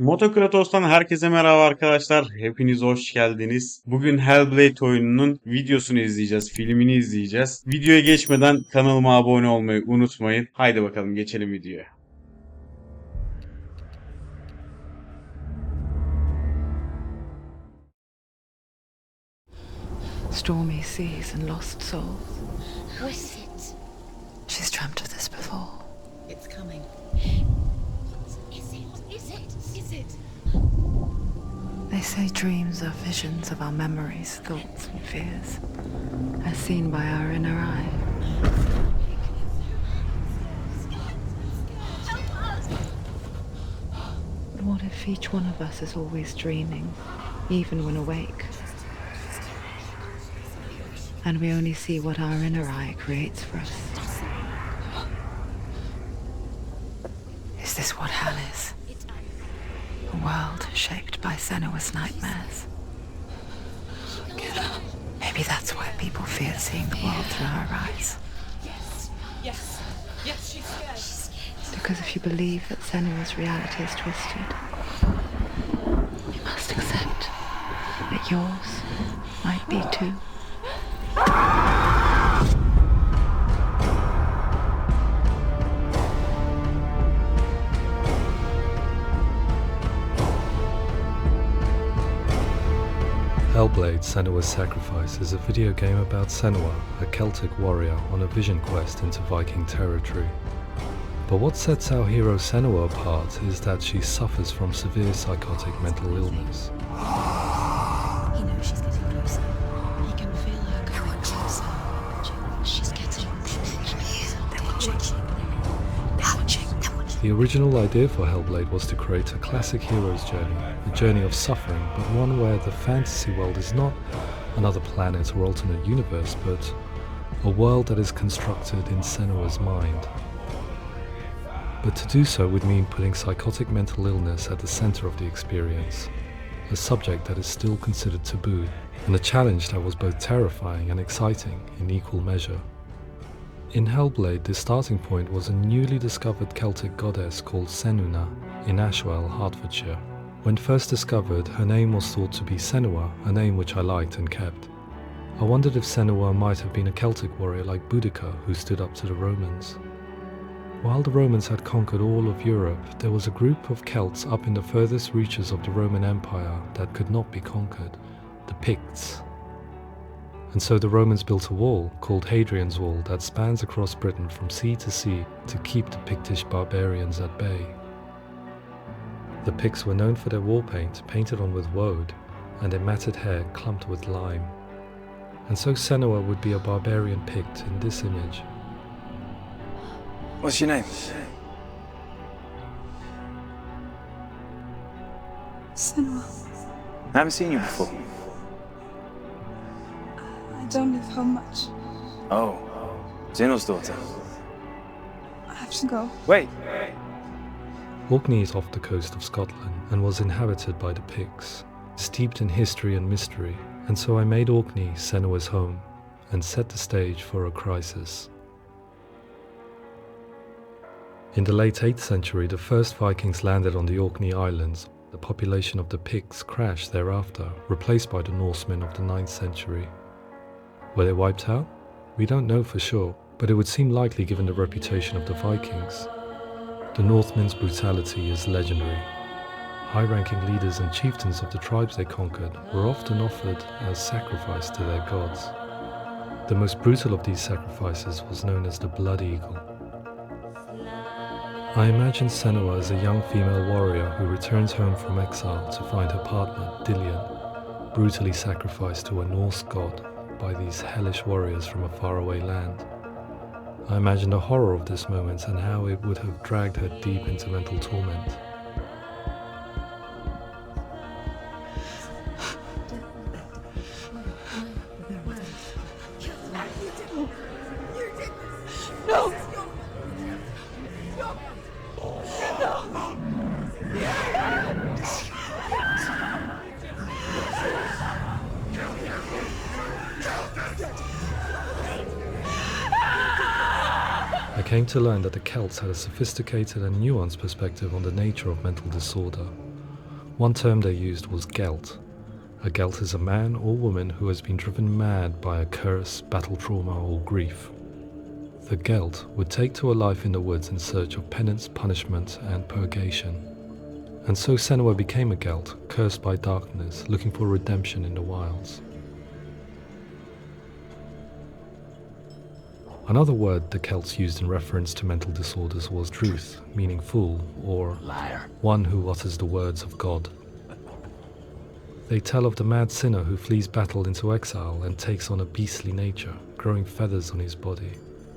Motokratos'tan herkese merhaba arkadaşlar. Hepiniz hoş geldiniz. Bugün Hellblade oyununun videosunu izleyeceğiz, filmini izleyeceğiz. Videoya geçmeden kanalıma abone olmayı unutmayın. Haydi bakalım geçelim videoya. Stormy seas and lost souls. Who is it? She's dreamt of this before. It's coming. Is it? Is it? Is it? They say dreams are visions of our memories, thoughts and fears, as seen by our inner eye. But what if each one of us is always dreaming, even when awake? And we only see what our inner eye creates for us. Is this what hell is? A world shaped by Senua's nightmares. Maybe that's why people fear seeing the world through her eyes. Yes, she's scared. Because if you believe that Senua's reality is twisted, you must accept that yours might be too. Hellblade: Senua's Sacrifice is a video game about Senua, a Celtic warrior on a vision quest into Viking territory. But what sets our hero Senua apart is that she suffers from severe psychotic mental illness. He knows she's getting closer. He can feel her coming closer. She's getting closer. They're watching. The original idea for Hellblade was to create a classic hero's journey, a journey of suffering, but one where the fantasy world is not another planet or alternate universe, but a world that is constructed in Senua's mind. But to do so would mean putting psychotic mental illness at the center of the experience, a subject that is still considered taboo, and a challenge that was both terrifying and exciting in equal measure. In Hellblade, the starting point was a newly discovered Celtic goddess called Senua in Ashwell, Hertfordshire. When first discovered, her name was thought to be Senua, a name which I liked and kept. I wondered if Senua might have been a Celtic warrior like Boudica who stood up to the Romans. While the Romans had conquered all of Europe, there was a group of Celts up in the furthest reaches of the Roman Empire that could not be conquered, the Picts. And so the Romans built a wall, called Hadrian's Wall, that spans across Britain from sea to sea to keep the Pictish barbarians at bay. The Picts were known for their war paint, painted on with woad, and their matted hair clumped with lime. And so Senua would be a barbarian Pict in this image. What's your name? Senua. I haven't seen you before. I don't live home much. Oh, Zeno's daughter. I have to go. Wait! Orkney is off the coast of Scotland and was inhabited by the Picts, steeped in history and mystery, and so I made Orkney Senua's home and set the stage for a crisis. In the late 8th century, the first Vikings landed on the Orkney Islands. The population of the Picts crashed thereafter, replaced by the Norsemen of the 9th century. Were they wiped out? We don't know for sure, but it would seem likely given the reputation of the Vikings. The Northmen's brutality is legendary. High-ranking leaders and chieftains of the tribes they conquered were often offered as sacrifice to their gods. The most brutal of these sacrifices was known as the Blood Eagle. I imagine Senua as a young female warrior who returns home from exile to find her partner, Dillion, brutally sacrificed to a Norse god by these hellish warriors from a faraway land. I imagine the horror of this moment and how it would have dragged her deep into mental torment. No! I came to learn that the Celts had a sophisticated and nuanced perspective on the nature of mental disorder. One term they used was Kelt. A Kelt is a man or woman who has been driven mad by a curse, battle trauma, or grief. The Kelt would take to a life in the woods in search of penance, punishment, and purgation. And so Senua became a Kelt, cursed by darkness, looking for redemption in the wilds. Another word the Celts used in reference to mental disorders was truth, meaning fool, or liar, one who utters the words of God. They tell of the mad sinner who flees battle into exile and takes on a beastly nature, growing feathers on his body.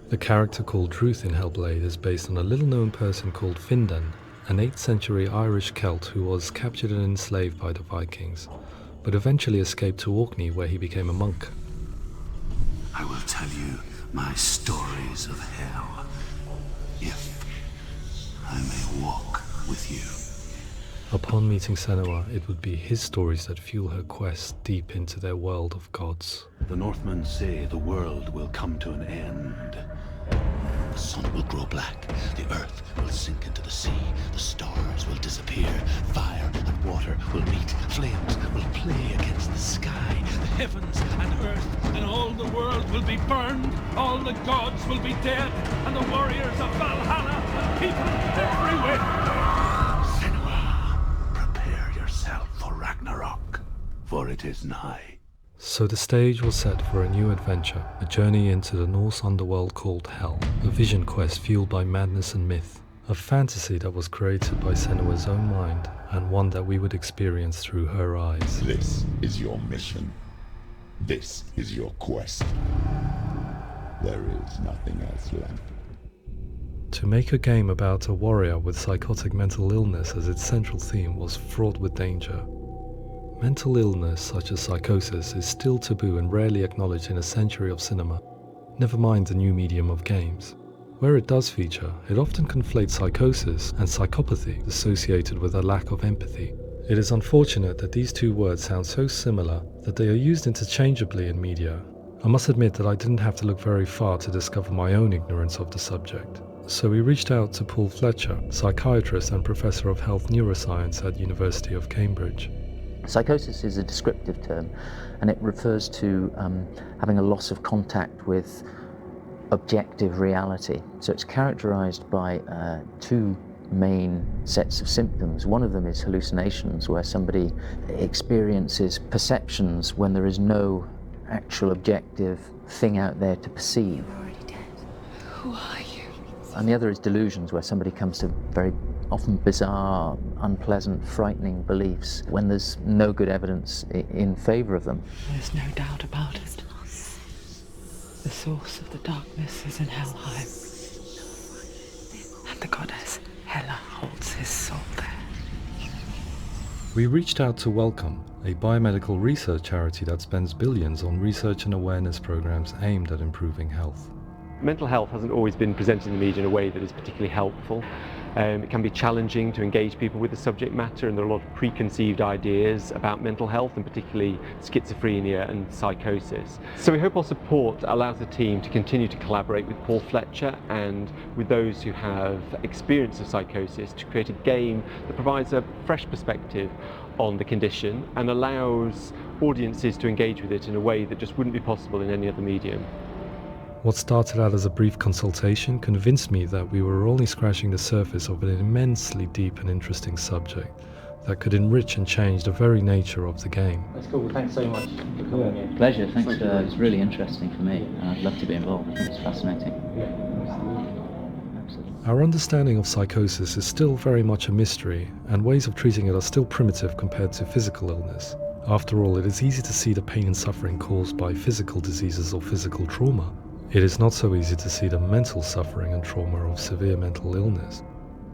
The character called Truth in Hellblade is based on a little-known person called Findan, an 8th century Irish Celt who was captured and enslaved by the Vikings, but eventually escaped to Orkney where he became a monk. I will tell you my stories of hell, if I may walk with you. Upon meeting Senua, it would be his stories that fuel her quest deep into their world of gods. The Northmen say the world will come to an end. The sun will grow black, the earth will sink into the sea, the stars will disappear, fire and water will meet, flames will play against the sky, the heavens and earth and all the world will be burned, all the gods will be dead, and the warriors of Valhalla and people everywhere. Senua, prepare yourself for Ragnarok, for it is nigh. So the stage was set for a new adventure, a journey into the Norse underworld called Hell, a vision quest fueled by madness and myth, a fantasy that was created by Senua's own mind, and one that we would experience through her eyes. This is your mission. This is your quest. There is nothing else left. To make a game about a warrior with psychotic mental illness as its central theme was fraught with danger. Mental illness, such as psychosis, is still taboo and rarely acknowledged in a century of cinema, never mind the new medium of games. Where it does feature, it often conflates psychosis and psychopathy associated with a lack of empathy. It is unfortunate that these two words sound so similar that they are used interchangeably in media. I must admit that I didn't have to look very far to discover my own ignorance of the subject. So we reached out to Paul Fletcher, psychiatrist and professor of health neuroscience at University of Cambridge. Psychosis is a descriptive term, and it refers to having a loss of contact with objective reality. So it's characterized by two main sets of symptoms. One of them is hallucinations, where somebody experiences perceptions when there is no actual objective thing out there to perceive. You're already dead. Who are you? And the other is delusions, where somebody comes to very often bizarre, unpleasant, frightening beliefs when there's no good evidence in favor of them. There's no doubt about it. The source of the darkness is in Helheim. And the goddess Hela holds his soul there. We reached out to Welcome, a biomedical research charity that spends billions on research and awareness programs aimed at improving health. Mental health hasn't always been presented in the media in a way that is particularly helpful. It can be challenging to engage people with the subject matter, and there are a lot of preconceived ideas about mental health, and particularly schizophrenia and psychosis. So we hope our support allows the team to continue to collaborate with Paul Fletcher and with those who have experience of psychosis to create a game that provides a fresh perspective on the condition and allows audiences to engage with it in a way that just wouldn't be possible in any other medium. What started out as a brief consultation convinced me that we were only scratching the surface of an immensely deep and interesting subject that could enrich and change the very nature of the game. That's cool. Thanks so much for coming here. Pleasure. Thanks. It's really interesting for me, and I'd love to be involved. It's fascinating. Absolutely. Our understanding of psychosis is still very much a mystery, and ways of treating it are still primitive compared to physical illness. After all, it is easy to see the pain and suffering caused by physical diseases or physical trauma. It is not so easy to see the mental suffering and trauma of severe mental illness.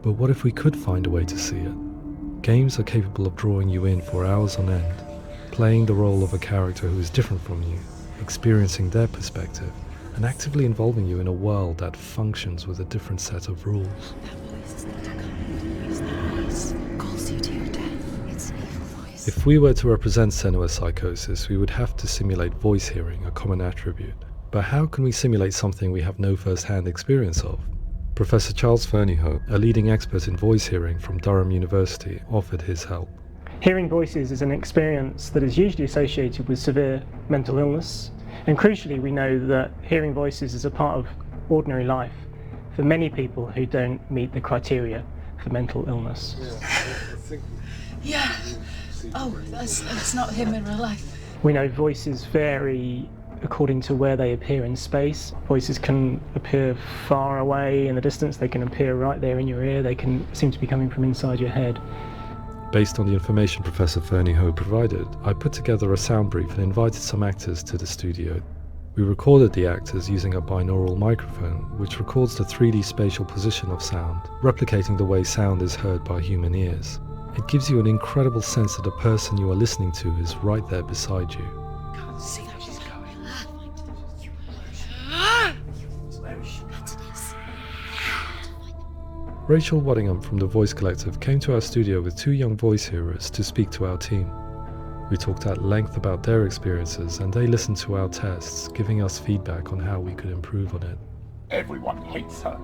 But what if we could find a way to see it? Games are capable of drawing you in for hours on end, playing the role of a character who is different from you, experiencing their perspective, and actively involving you in a world that functions with a different set of rules. That voice is not a command. Use that voice. Calls you to your death. It's an evil voice. If we were to represent Senua's psychosis, we would have to simulate voice hearing, a common attribute. But how can we simulate something we have no first-hand experience of? Professor Charles Fernyhough, a leading expert in voice hearing from Durham University, offered his help. Hearing voices is an experience that is usually associated with severe mental illness, and crucially we know that hearing voices is a part of ordinary life for many people who don't meet the criteria for mental illness. Yeah. Oh, that's not him in real life. We know voices vary according to where they appear in space. Voices can appear far away in the distance, they can appear right there in your ear, they can seem to be coming from inside your head. Based on the information Professor Fernie Ho provided, I put together a sound brief and invited some actors to the studio. We recorded the actors using a binaural microphone, which records the 3D spatial position of sound, replicating the way sound is heard by human ears. It gives you an incredible sense that the person you are listening to is right there beside you. Can't see how she's going. Rachel Waddingham from the Voice Collective came to our studio with 2 young voice hearers to speak to our team. We talked at length about their experiences and they listened to our tests, giving us feedback on how we could improve on it. Everyone hates her.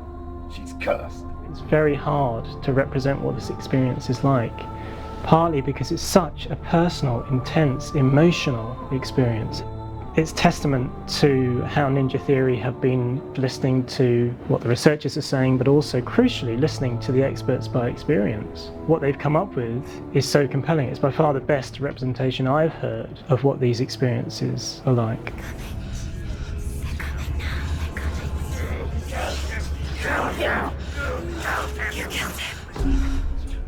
She's cursed. It's very hard to represent what this experience is like, partly because it's such a personal, intense, emotional experience. It's testament to how Ninja Theory have been listening to what the researchers are saying, but also crucially listening to the experts by experience. What they've come up with is so compelling. It's by far the best representation I've heard of what these experiences are like.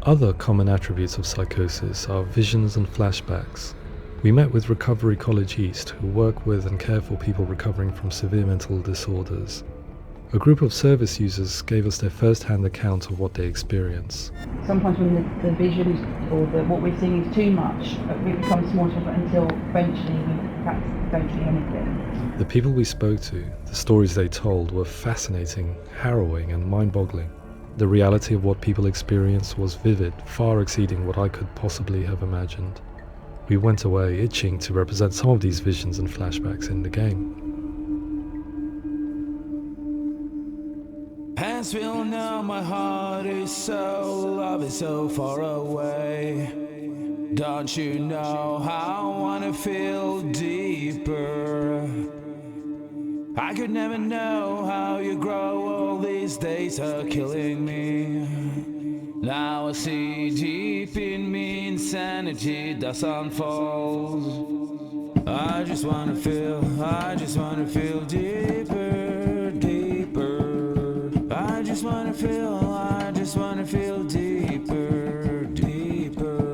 Other common attributes of psychosis are visions and flashbacks. We met with Recovery College East, who work with and care for people recovering from severe mental disorders. A group of service users gave us their first-hand account of what they experience. Sometimes when the visions or what we're seeing is too much, we become small until eventually we practice don't see anything. The people we spoke to, the stories they told, were fascinating, harrowing and mind-boggling. The reality of what people experienced was vivid, far exceeding what I could possibly have imagined. We went away itching to represent some of these visions and flashbacks in the game. As we all know, my heart is so, love is so far away. Don't you know how I wanna feel deeper? I could never know how you grow, all these days are killing me. Now I see deep in me insanity does unfold. I just wanna feel deeper, deeper. I just wanna feel deeper, deeper.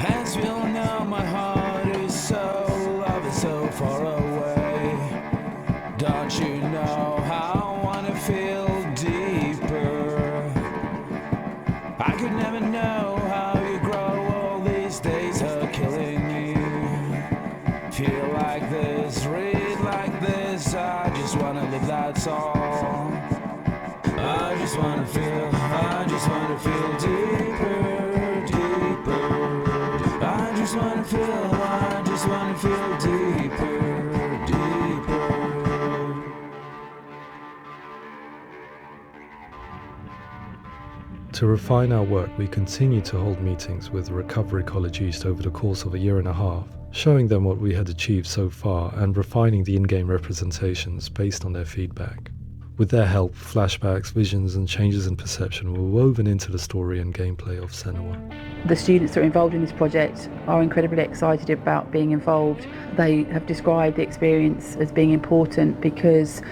As we all know, my heart is so, love is so far away. Don't you know how I wanna feel deeper? I could never know how you grow, all these days are killing me. Feel like this, read like this, I just wanna live, that's all. I just wanna feel deeper, deeper. I just wanna feel deeper, deeper. To refine our work, we continue to hold meetings with Recovery College East over the course of a year and a half, showing them what we had achieved so far and refining the in-game representations based on their feedback. With their help, flashbacks, visions and changes in perception were woven into the story and gameplay of Senua. The students that are involved in this project are incredibly excited about being involved. They have described the experience as being important because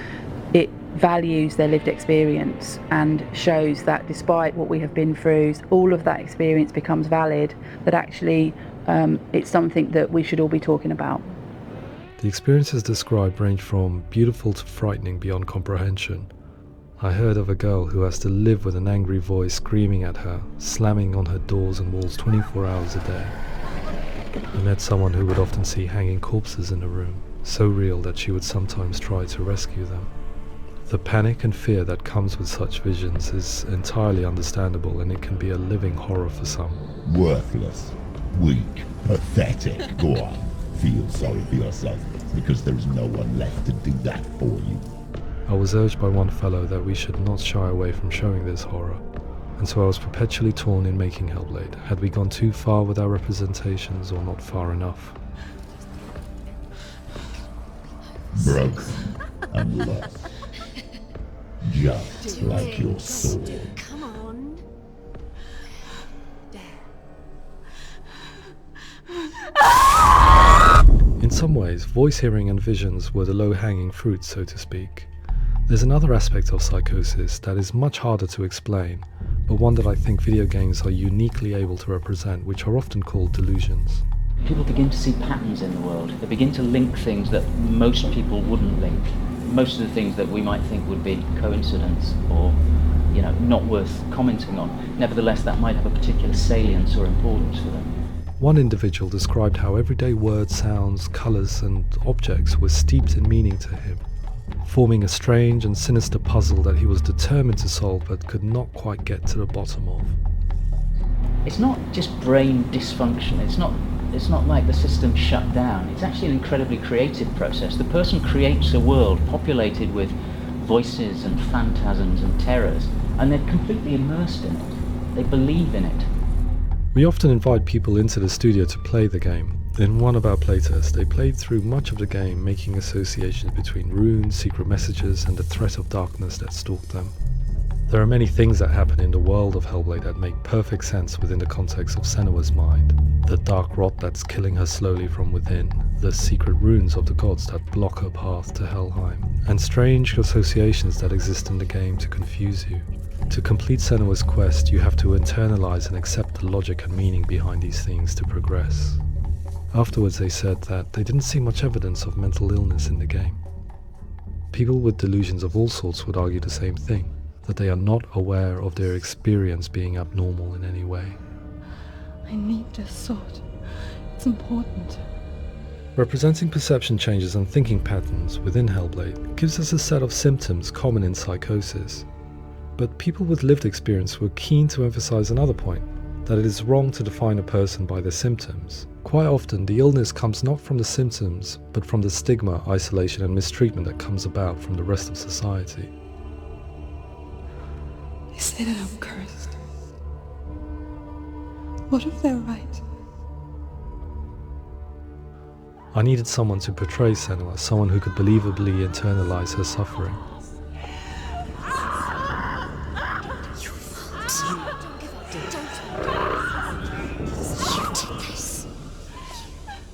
it values their lived experience and shows that despite what we have been through, all of that experience becomes valid, that actually it's something that we should all be talking about. The experiences described range from beautiful to frightening beyond comprehension. I heard of a girl who has to live with an angry voice screaming at her, slamming on her doors and walls 24 hours a day. I met someone who would often see hanging corpses in a room, so real that she would sometimes try to rescue them. The panic and fear that comes with such visions is entirely understandable, and it can be a living horror for some. Worthless. Weak, pathetic. Go on. Feel sorry for yourself, because there is no one left to do that for you. I was urged by one fellow that we should not shy away from showing this horror, and so I was perpetually torn in making Hellblade. Had we gone too far with our representations, or not far enough? Broken and lost. Just like your sword. Come on. In some ways, voice hearing and visions were the low-hanging fruit, so to speak. There's another aspect of psychosis that is much harder to explain, but one that I think video games are uniquely able to represent, which are often called delusions. People begin to see patterns in the world. They begin to link things that most people wouldn't link. Most of the things that we might think would be coincidence or, not worth commenting on. Nevertheless, that might have a particular salience or importance for them. One individual described how everyday words, sounds, colours and objects were steeped in meaning to him, forming a strange and sinister puzzle that he was determined to solve but could not quite get to the bottom of. It's not just brain dysfunction. It's not like the system shut down. It's actually an incredibly creative process. The person creates a world populated with voices and phantasms and terrors, and they're completely immersed in it. They believe in it. We often invite people into the studio to play the game. In one of our playtests, they played through much of the game, making associations between runes, secret messages, and the threat of darkness that stalked them. There are many things that happen in the world of Hellblade that make perfect sense within the context of Senua's mind. The dark rot that's killing her slowly from within, the secret runes of the gods that block her path to Helheim, and strange associations that exist in the game to confuse you. To complete Senua's quest, you have to internalize and accept the logic and meaning behind these things to progress. Afterwards, they said that they didn't see much evidence of mental illness in the game. People with delusions of all sorts would argue the same thing, that they are not aware of their experience being abnormal in any way. I need this sword. It's important. Representing perception changes and thinking patterns within Hellblade gives us a set of symptoms common in psychosis. But people with lived experience were keen to emphasize another point, that it is wrong to define a person by their symptoms. Quite often, the illness comes not from the symptoms, but from the stigma, isolation and mistreatment that comes about from the rest of society. They say that I'm cursed. What if they're right? I needed someone to portray Senua, someone who could believably internalize her suffering.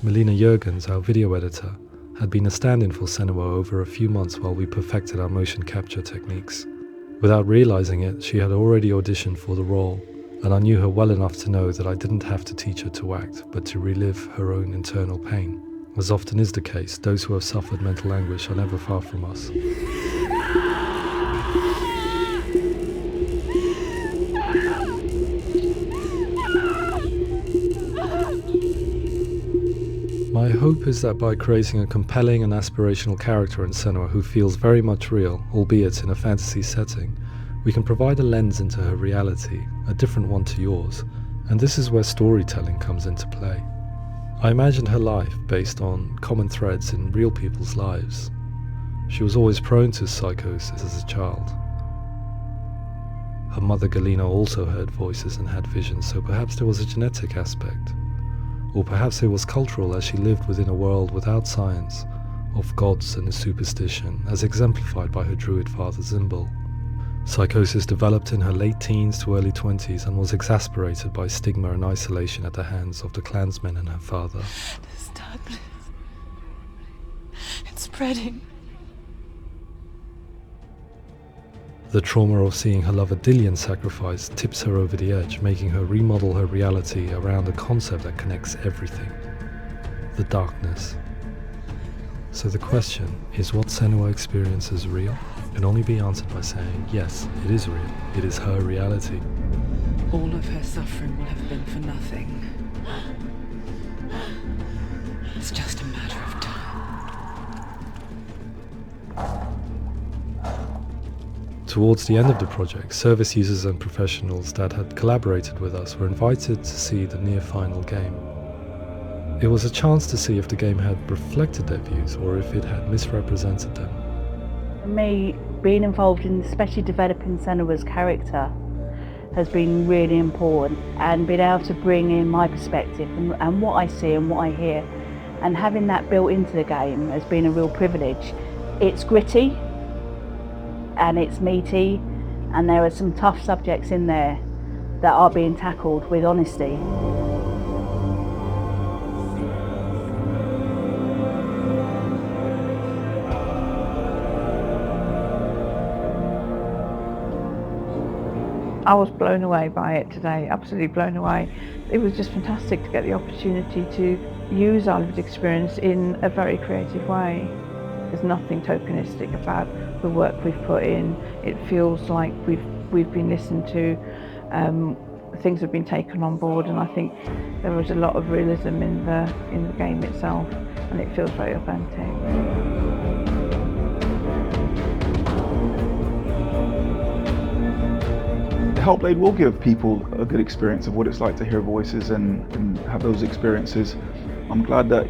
Melina Jurgens, our video editor, had been a stand-in for Senua over a few months while we perfected our motion capture techniques. Without realizing it, she had already auditioned for the role, and I knew her well enough to know that I didn't have to teach her to act, but to relive her own internal pain. As often is the case, those who have suffered mental anguish are never far from us. My hope is that by creating a compelling and aspirational character in Senua who feels very much real, albeit in a fantasy setting, we can provide a lens into her reality, a different one to yours, and this is where storytelling comes into play. I imagined her life based on common threads in real people's lives. She was always prone to psychosis as a child. Her mother Galina also heard voices and had visions, so perhaps there was a genetic aspect. Or perhaps it was cultural, as she lived within a world without science, of gods and superstition, as exemplified by her druid father Zimbal. Psychosis developed in her late teens to early 20s and was exacerbated by stigma and isolation at the hands of the clansmen and her father. This darkness. It's spreading. The trauma of seeing her lover Dillian sacrificed tips her over the edge, making her remodel her reality around a concept that connects everything: the darkness. So the question, is what Senua experiences real? Can only be answered by saying, yes, it is real. It is her reality. All of her suffering will have been for nothing. It's just a matter of time. Towards the end of the project, service users and professionals that had collaborated with us were invited to see the near final game. It was a chance to see if the game had reflected their views or if it had misrepresented them. For me, being involved in especially developing Senua's character has been really important, and being able to bring in my perspective and what I see and what I hear, and having that built into the game has been a real privilege. It's gritty and it's meaty, and there are some tough subjects in there that are being tackled with honesty. I was blown away by it today, absolutely blown away. It was just fantastic to get the opportunity to use our lived experience in a very creative way. There's nothing tokenistic about the work we've put in. It feels like we've been listened to, things have been taken on board, and I think there was a lot of realism in the game itself, and it feels very authentic. Hellblade will give people a good experience of what it's like to hear voices and have those experiences. I'm glad that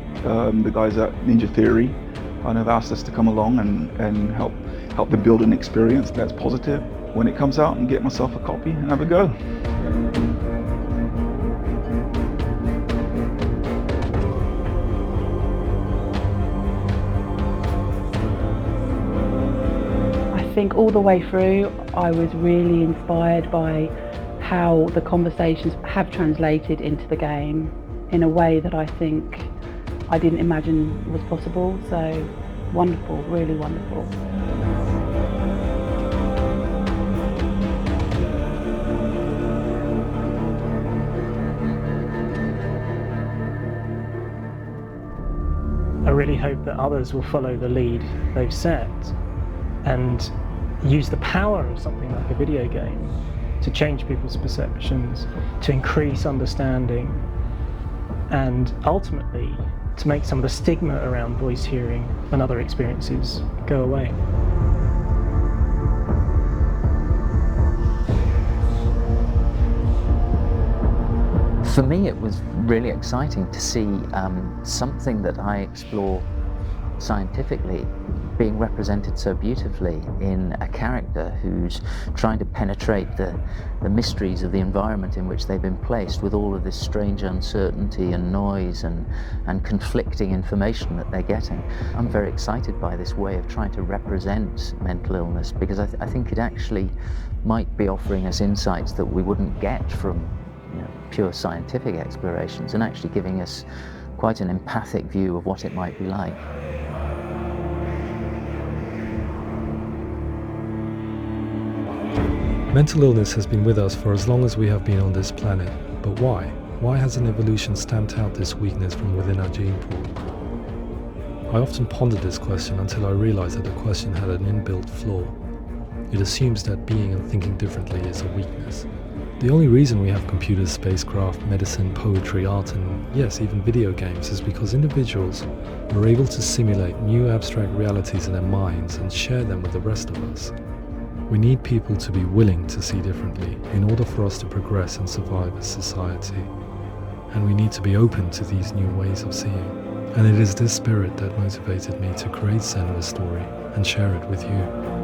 the guys at Ninja Theory kind of asked us to come along and help them build an experience that's positive when it comes out, and get myself a copy and have a go. I think all the way through I was really inspired by how the conversations have translated into the game in a way that I think I didn't imagine was possible. So wonderful, really wonderful. I really hope that others will follow the lead they've set and use the power of something like a video game to change people's perceptions, to increase understanding, and ultimately to make some of the stigma around voice hearing and other experiences go away. For me, it was really exciting to see something that I explore scientifically being represented so beautifully in a character who's trying to penetrate the mysteries of the environment in which they've been placed, with all of this strange uncertainty and noise and conflicting information that they're getting. I'm very excited by this way of trying to represent mental illness, because I think it actually might be offering us insights that we wouldn't get from pure scientific explorations, and actually giving us quite an empathic view of what it might be like. Mental illness has been with us for as long as we have been on this planet, but why? Why hasn't evolution stamped out this weakness from within our gene pool? I often pondered this question until I realized that the question had an inbuilt flaw. It assumes that being and thinking differently is a weakness. The only reason we have computers, spacecraft, medicine, poetry, art, and yes, even video games is because individuals are able to simulate new abstract realities in their minds and share them with the rest of us. We need people to be willing to see differently in order for us to progress and survive as society. And we need to be open to these new ways of seeing. And it is this spirit that motivated me to create Senua's story and share it with you.